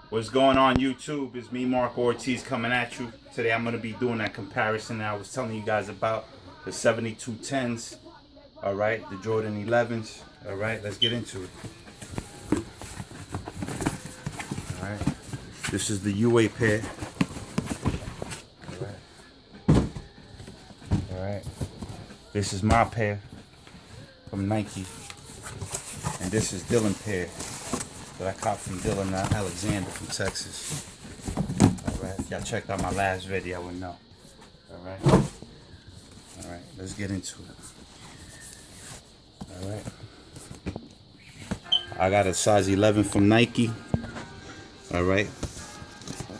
What's going on YouTube? It's me, Mark Ortiz, coming at you. Today I'm going to be doing that comparison that I was telling you guys about, the 7210s, alright, the Jordan 11s, alright, let's get into it. Alright, this is the UA pair, alright, this is my pair from Nike, and this is Dylan pair that I caught from Dylan Alexander from Texas. Alright, if y'all checked out my last video, I would know. Alright, let's get into it. Alright, I got a size 11 from Nike. Alright,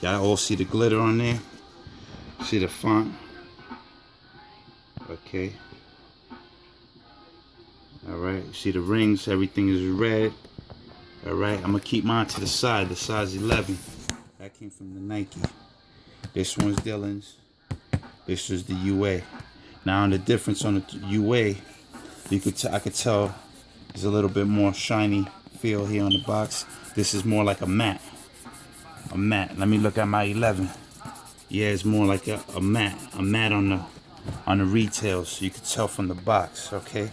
y'all all see the glitter on there, see the font. Okay, alright, see the rings, everything is red. Alright, I'm gonna keep mine to the side, the size 11. That came from the Nike. This one's Dylan's. This is the UA. Now, on the difference on the UA, I could tell there's a little bit more shiny feel here on the box. This is more like a matte. A matte. Let me look at my 11. Yeah, it's more like a matte. A matte on the retail, so you can tell from the box. Okay.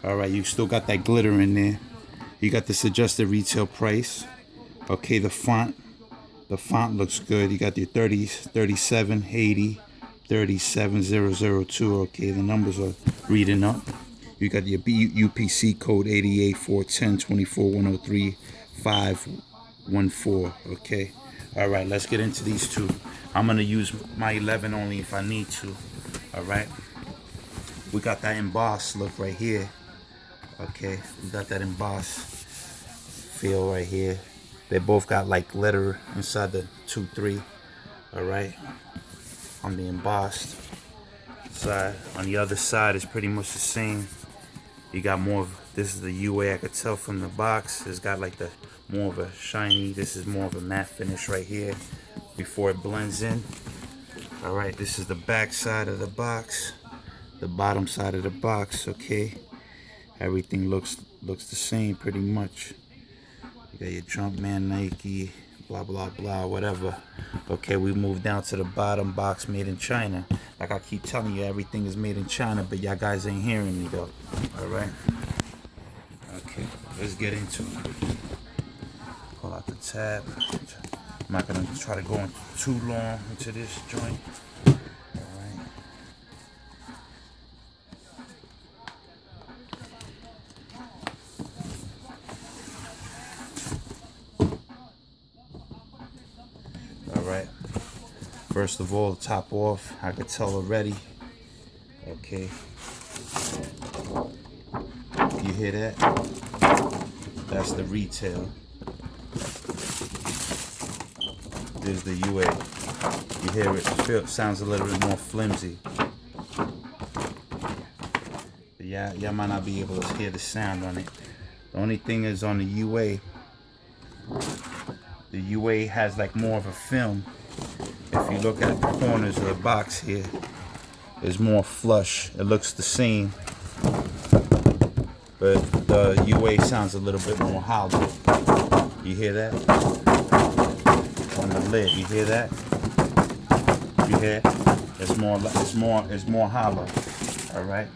Alright, you still got that glitter in there. You got the suggested retail price. Okay, the font looks good. You got your 30s, 3780, 37002. Okay, the numbers are reading up. You got your UPC code 8842023514. Okay. All right, let's get into these two. I'm gonna use my 11 only if I need to. All right. We got that embossed look right here. Okay, we got that embossed feel right here. They both got like glitter inside the 2-3. Alright, on the embossed side. On the other side is pretty much the same. You got more of, this is the UA, I could tell from the box. It's got like the more of a shiny, this is more of a matte finish right here before it blends in. Alright, this is the back side of the box, the bottom side of the box. Okay, everything looks the same pretty much. You got your Jumpman, Nike, blah blah blah, whatever. Okay, we move down to the bottom box, made in China. Like I keep telling you, everything is made in China, but y'all guys ain't hearing me though. Alright. Okay, let's get into it. Pull out the tab. I'm not gonna try to go in too long into this joint. Alright, first of all, top off, I could tell already. Okay, you hear that? That's the retail. There's the UA. You hear it, sounds a little bit more flimsy. But yeah, y'all might not be able to hear the sound on it. The only thing is on the UA has like more of a film. If you look at the corners of the box here, it's more flush. It looks the same, but the UA sounds a little bit more hollow. You hear that? On the lid, you hear that? You hear? It's more hollow. All right.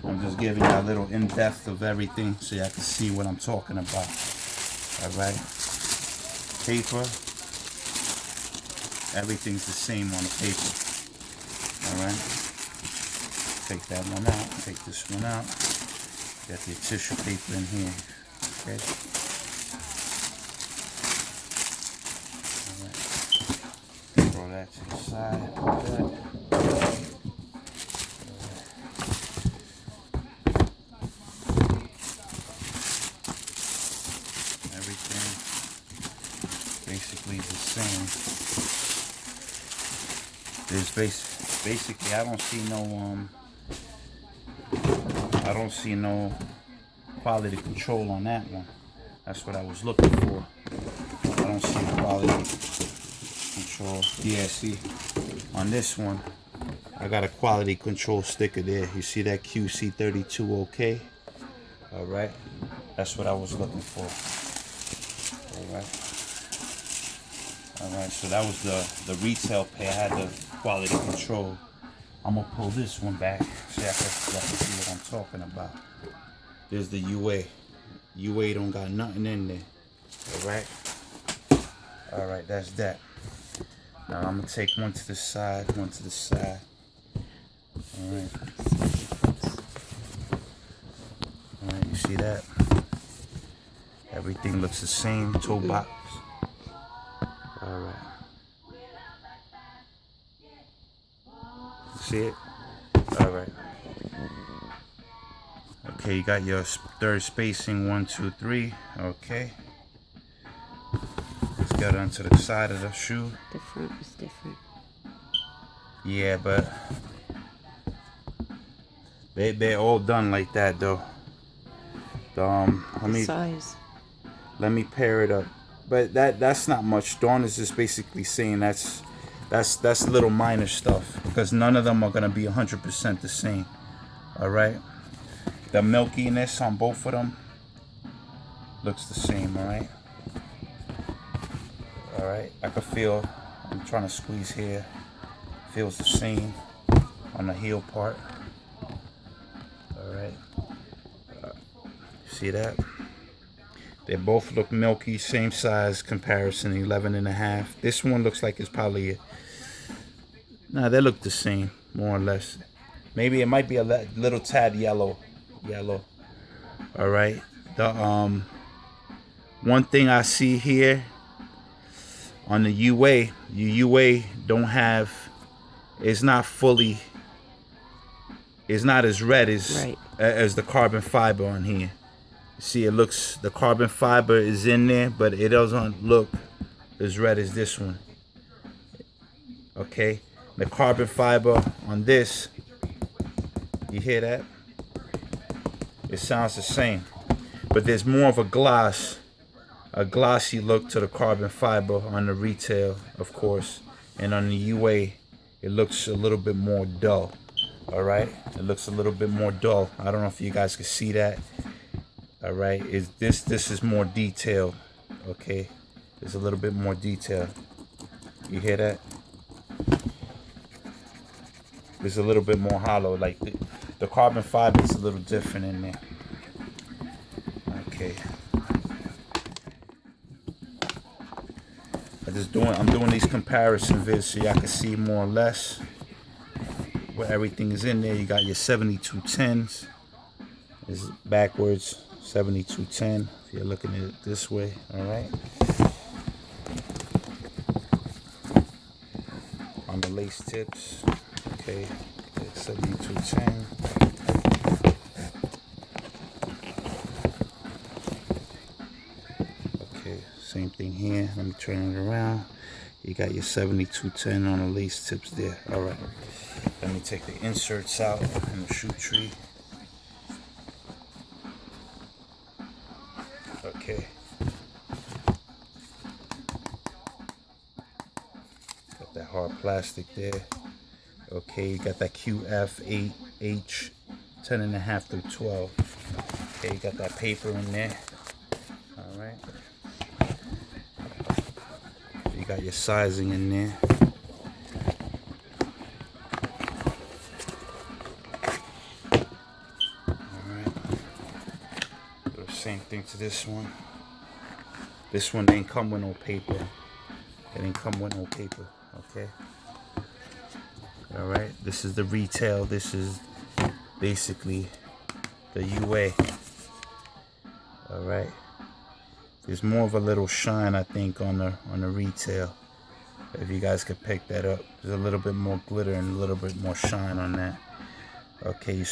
I'm just giving you a little in-depth of everything so y'all can see what I'm talking about. All right. Paper, everything's the same on the paper. Alright, take that one out, take this one out, got the tissue paper in here. Okay, alright, throw that to the side like that. Everything basically the same. There's basically I don't see no quality control on that one. That's what I was looking for. I don't see quality control. Yeah, see, on this one I got a quality control sticker there. You see that QC32 OK? Alright, that's what I was looking for. Alright. All right, so that was the retail pay. I had the quality control. I'm gonna pull this one back so y'all can see what I'm talking about. There's the UA. UA don't got nothing in there. All right, that's that. Now I'm gonna take one to the side, one to the side. All right, you see that? Everything looks the same. Toe box. All right. See it? All right. Okay, you got your third spacing, 1, 2, 3. Okay. Let's get onto the side of the shoe. The front is different. Yeah, but they're all done like that though. Let me pair it up. But that's not much. Dawn is just basically saying that's little minor stuff because none of them are gonna be 100% the same. All right. The milkiness on both of them looks the same. All right. All right. I can feel. I'm trying to squeeze here. Feels the same on the heel part. All right. See that? They both look milky, same size comparison, 11.5. This one looks like it's probably nah, they look the same, more or less. Maybe it might be a little tad yellow. All right. The one thing I see here on the UA, UA don't have, it's not as red as the carbon fiber on here. See, it looks, the carbon fiber is in there, but it doesn't look as red as this one. Okay, the carbon fiber on this, you hear that? It sounds the same, but there's more of a glossy look to the carbon fiber on the retail, of course, and on the UA, it looks a little bit more dull. All right, it looks a little bit more dull. I don't know if you guys can see that. All right, this is more detailed. Okay, there's a little bit more detail. You hear that? It's a little bit more hollow. Like the carbon fiber is a little different in there. Okay. I'm doing these comparison vids so y'all can see more or less where everything is in there. You got your 7210s. It's backwards. 7210 if you're looking at it this way. All right, on the lace tips. Okay, 7210. Okay, same thing here. Let me turn it around. You got your 7210 on the lace tips there. All right, let me take the inserts out in the shoe tree. Okay. Got that hard plastic there. Okay, you got that QF8H 10.5 through 12. Okay, you got that paper in there. All right. You got your sizing in there. Same thing to this one. This one ain't come with no paper. It ain't come with no paper. Okay. All right. This is the retail. This is basically the UA. All right. There's more of a little shine, I think, on the retail. If you guys could pick that up, there's a little bit more glitter and a little bit more shine on that. Okay. You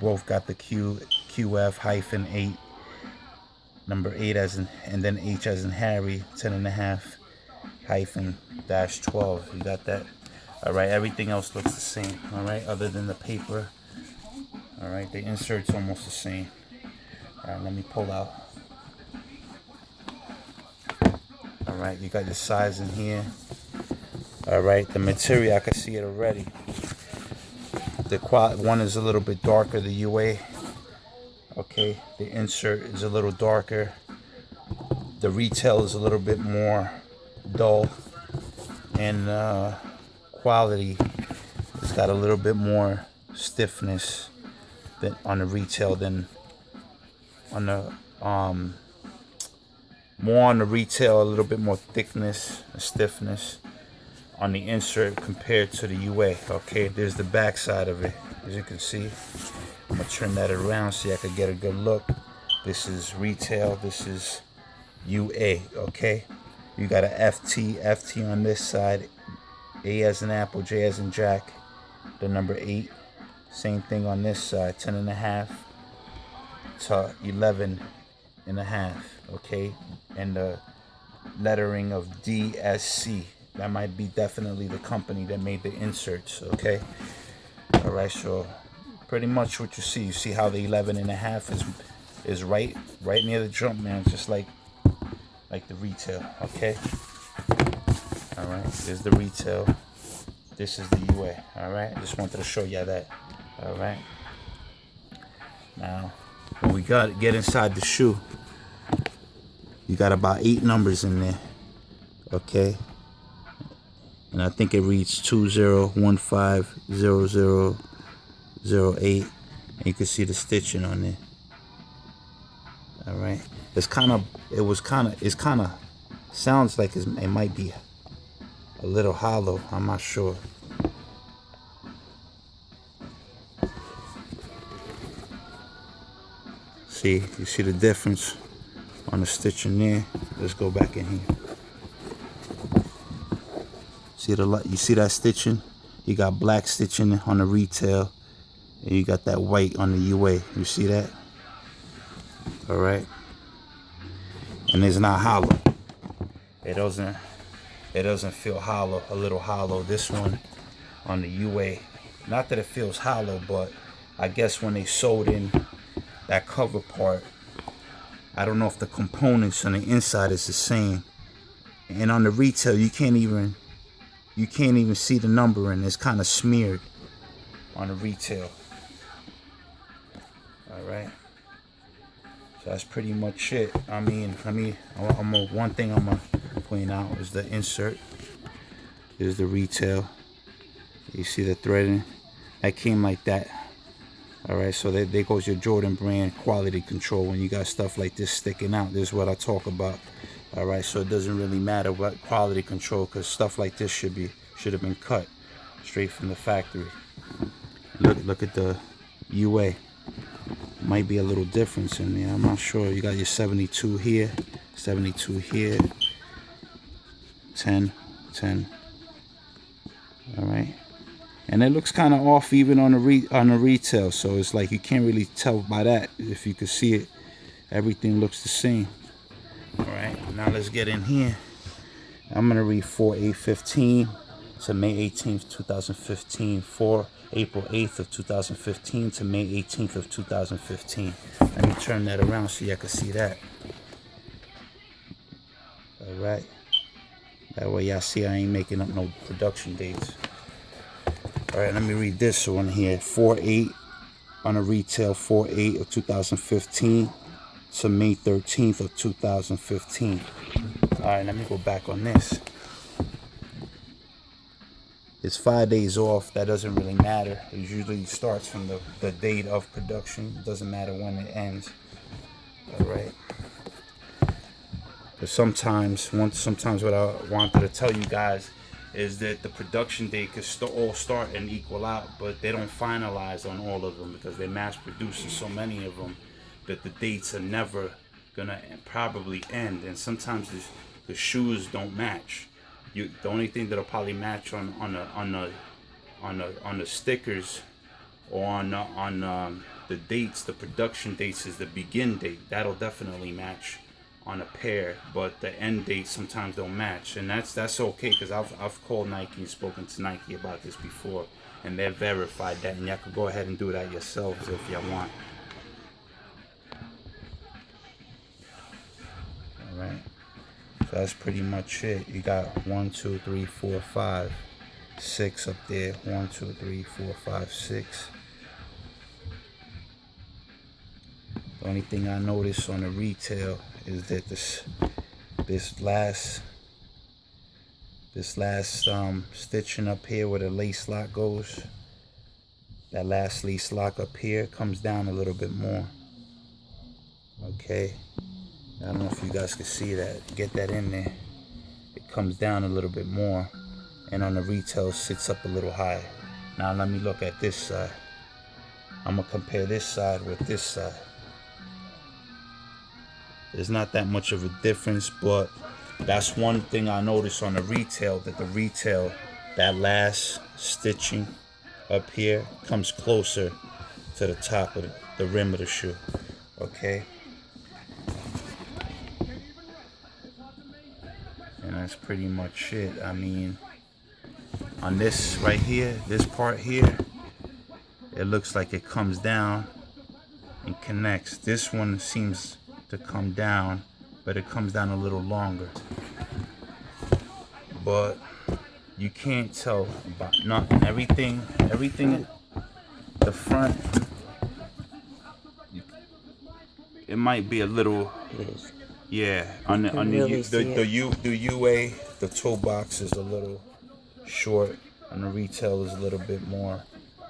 both got the QF-8. Number 8 and then H as in Harry, 10.5-12. You got that? All right, everything else looks the same. All right, other than the paper. All right, the insert's almost the same. All right, let me pull out. All right, you got your size in here. All right, the material, I can see it already. The one is a little bit darker, the UA. Okay, the insert is a little darker. The retail is a little bit more dull. and quality. It's got a little bit more stiffness than on the retail than on the more on the retail, a little bit more thickness and stiffness on the insert compared to the UA. Okay, there's the back side of it, as you can see. I'm gonna turn that around so I can get a good look. This is retail, this is UA. Okay, you got a FT on this side, A as in apple, J as in Jack, the number 8. Same thing on this side, 10.5 to 11.5. Okay, and the lettering of DSC. That might be definitely the company that made the inserts. Okay, all right. So pretty much what you see how the 11.5 is right near the jump, man, just like the retail. Okay, all right. There's the retail. This is the UA. All right. Just wanted to show you that. All right. Now, when we get inside the shoe, you got about 8 numbers in there. Okay. And I think it reads 20150008. And you can see the stitching on there. All right. It's kind of sounds like it might be a little hollow. I'm not sure. See, you see the difference on the stitching there. Let's go back in here. You see that stitching? You got black stitching on the retail, and you got that white on the UA. You see that? All right. And it's not hollow. It doesn't feel hollow. A little hollow. This one on the UA, not that it feels hollow, but I guess when they sewed in that cover part, I don't know if the components on the inside is the same. And on the retail, you can't even see the number, and it's kind of smeared on the retail. All right. So that's pretty much it. I mean, one thing I'm gonna point out is the insert. Is the retail. You see the threading? That came like that. All right. So there goes your Jordan brand quality control. When you got stuff like this sticking out, this is what I talk about. All right. So it doesn't really matter what quality control, because stuff like this should have been cut straight from the factory. Look at the UA. Might be a little difference in there. I'm not sure. You got your 72 here, 72 here, 10. All right. And it looks kind of off even on the retail. So it's like you can't really tell by that. If you can see it, everything looks the same. All right. Now let's get in here. I'm gonna read 4/8/15 to May 18th, 2015. 4 April 8th of 2015 to May 18th of 2015. Let me turn that around so you can see that. All right. That way y'all see I ain't making up no production dates. All right, let me read this one here. 4/8 on a retail, 4/8 of 2015 to May 13th of 2015. All right, let me go back on this. It's 5 days off. That doesn't really matter. It usually starts from the date of production. It doesn't matter when it ends. All right. But sometimes what I wanted to tell you guys is that the production date could all start and equal out, but they don't finalize on all of them because they mass producing so many of them that the dates are never gonna probably end. And sometimes the shoes don't match. The only thing that'll probably match on the stickers or on the dates, the production dates, is the begin date. That'll definitely match on a pair, but the end dates sometimes don't match, and that's okay, because I've called Nike and spoken to Nike about this before, and they've verified that, and y'all could go ahead and do that yourselves if y'all want. All right. So that's pretty much it. You got 1, 2, 3, 4, 5, 6 up there. 1, 2, 3, 4, 5, 6. The only thing I noticed on the retail is that this last This last stitching up here where the lace lock goes, that last lace lock up here comes down a little bit more. Okay, I don't know if you guys can see that. Get that in there. It comes down a little bit more, and on the retail sits up a little higher. Now let me look at this side. I'm gonna compare this side with this side. There's not that much of a difference, but that's one thing I noticed on the retail, that the retail, that last stitching up here comes closer to the top of the rim of the shoe. Okay, and that's pretty much it. I mean, on this right here, this part here, it looks like it comes down and connects. This one seems to come down, but it comes down a little longer. But you can't tell about nothing. Everything, the front, it might be a little, yeah. On the UA, the toe box is a little short, and the retail is a little bit more,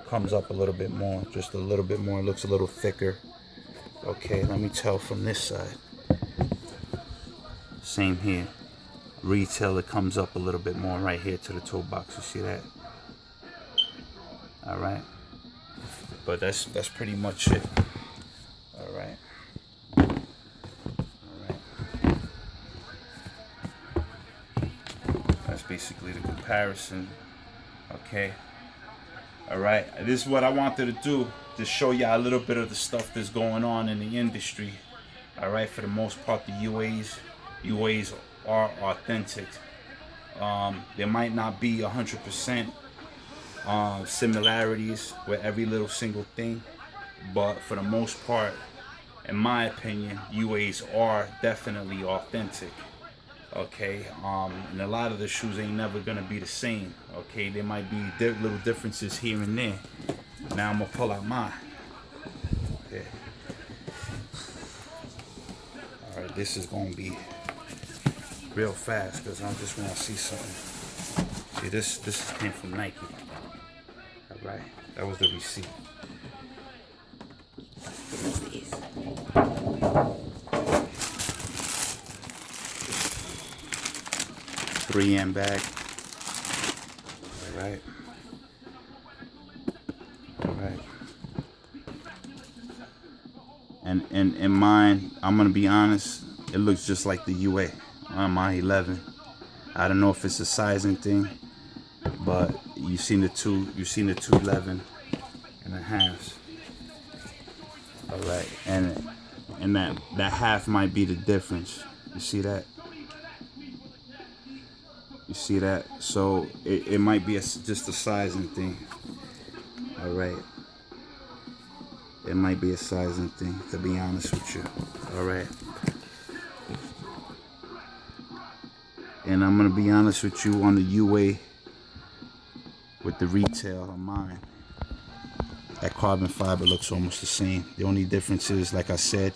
comes up a little bit more, just a little bit more. It looks a little thicker. Okay, let me tell from this side. Same here. Retail, it comes up a little bit more right here to the toe box. You see that? All right. But that's pretty much it. All right. All right. That's basically the comparison. Okay. All right. This is what I wanted to do, to show y'all a little bit of the stuff that's going on in the industry. All right. For the most part, the UAs are authentic. There might not be 100% similarities with every little single thing, but for the most part, in my opinion, UAs are definitely authentic. Okay, and a lot of the shoes ain't never gonna be the same. Okay, there might be little differences here and there. Now I'm gonna pull out mine. Okay. All right, this is gonna be real fast because I just want to see something. See, this came from Nike. All right, that was the receipt. 3M bag. All right. All right. And in mine, I'm gonna be honest, it looks just like the UA on my 11. I don't know if it's a sizing thing, but you've seen the 211 and a half. All right, and that half might be the difference. You see that? You see that? So it might be just a sizing thing. All right. It might be a sizing thing, to be honest with you. All right. And I'm gonna be honest with you, on the UA with the retail on mine, that carbon fiber looks almost the same. The only difference is, like I said,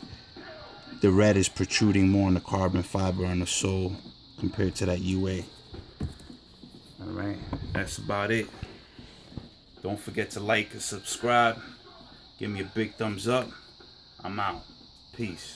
the red is protruding more on the carbon fiber on the sole compared to that UA. All right, that's about it. Don't forget to like and subscribe. Give me a big thumbs up. I'm out. Peace.